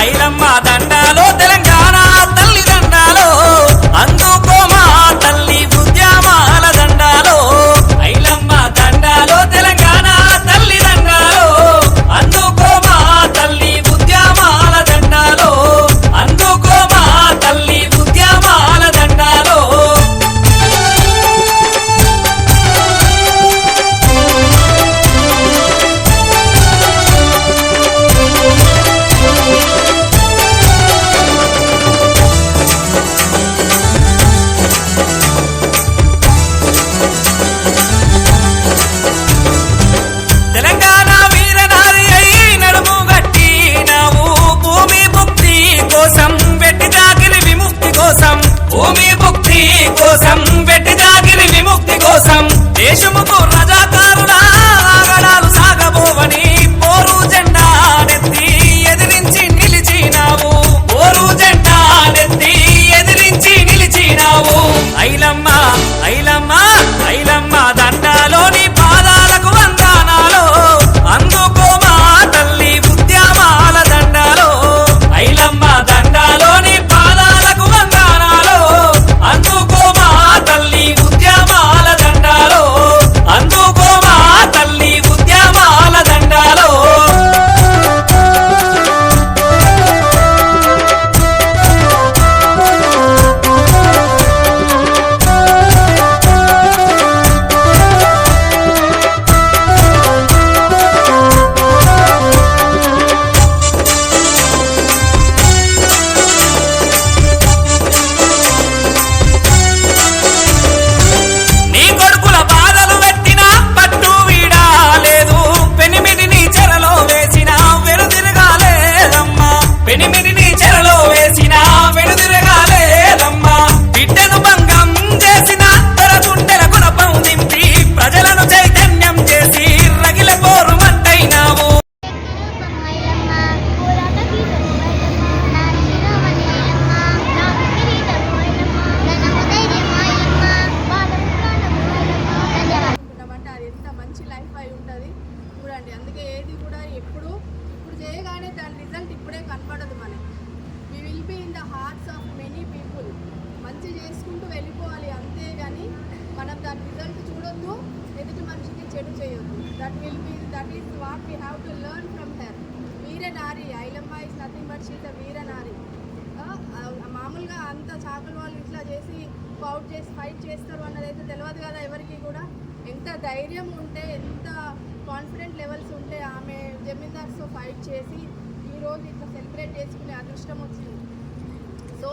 ఐలమ్మ దండాలో తెలంగాణ తల్లి దండాలో అందుకో మా తల్లి ఉద్యమాల దండాలో ఐలమ్మ దండాలో తెలంగాణ తల్లి దండాలో అందుకో మా తల్లి ఉద్యమాల దండాలో అందుకో మా తల్లి ఉద్యమాల దండాలో తెలంగాణ వీరనారి అయి నడుము గట్టినావు భూమి ముక్తి కోసం వెట్టి జాగిరి విముక్తి కోసం భూమి ముక్తి కోసం వెట్టి జాగిరి విముక్తి కోసం దేశముకు రజాకారుడా ఆగడాలు సాగబోవని పోరు జెండా నెత్తి ఎదిరించి నిలిచినావు పోరు జెండా నెత్తి ఎదిరించి నిలిచినావు ఐలమ్మ ఐలమ్మ ఐలమ్మ దండాలోని పాదాలకు వందనాలో అందుకో మా తల్లి ఉద్యమాల దండాలో ఐలమ్మ దండాలోని పాదాలకు వందనాలో అందుకో మా తల్లి ఉద్యమాల దండాలో అందుకో మా తల్లి ఉద్యమాల దండాలో నీ కొడుకుల బాధలు పెట్టినా పట్టు వీడాలేదు పెనిమిడిని చెరలో వేసిన వెనుదిరగాలేదమ్మా పెనిమిడిని చెరలో వేసిన వెనుదిరగాలేదమ్మా బిడ్డను భంగం చేసిన తొరగుండెల గుణపం నింపి ప్రజలను చైతన్యం చేసి రగిల పోరు మంటైనావు అనుకుంటామంటే అది ఎంత మంచి లైఫ్ అయి ఉంటుంది చూడండి. అందుకే ఏది కూడా ఇప్పుడు చేయగానే దాని రిజల్ట్ ఇప్పుడే కనపడదు మనకి. We will be in the hearts of many people. మంచి చేసుకుంటూ వెళ్ళిపోవాలి అంతే కానీ మనం దాని రిజల్ట్ చూడొద్దు, ఎదుటి మనిషికి చెడు చేయొద్దు. That is what we have to learn from her. Veeranari Ailamma is nothing but she is a Veeranari. మామూలుగా అంత చాకలి వాళ్ళు ఇట్లా చేసి అవుట్ చేసి ఫైట్ చేస్తారు అన్నది అయితే తెలియదు కదా ఎవరికి కూడా. ఎంత ధైర్యం ఉంటే, ఎంత కాన్ఫిడెంట్ లెవెల్స్ ఉంటే ఆమె జమీందార్స్తో ఫైట్ చేసి ఈరోజు ఇట్లా సెలబ్రేట్ చేసుకునే అదృష్టం వచ్చింది. సో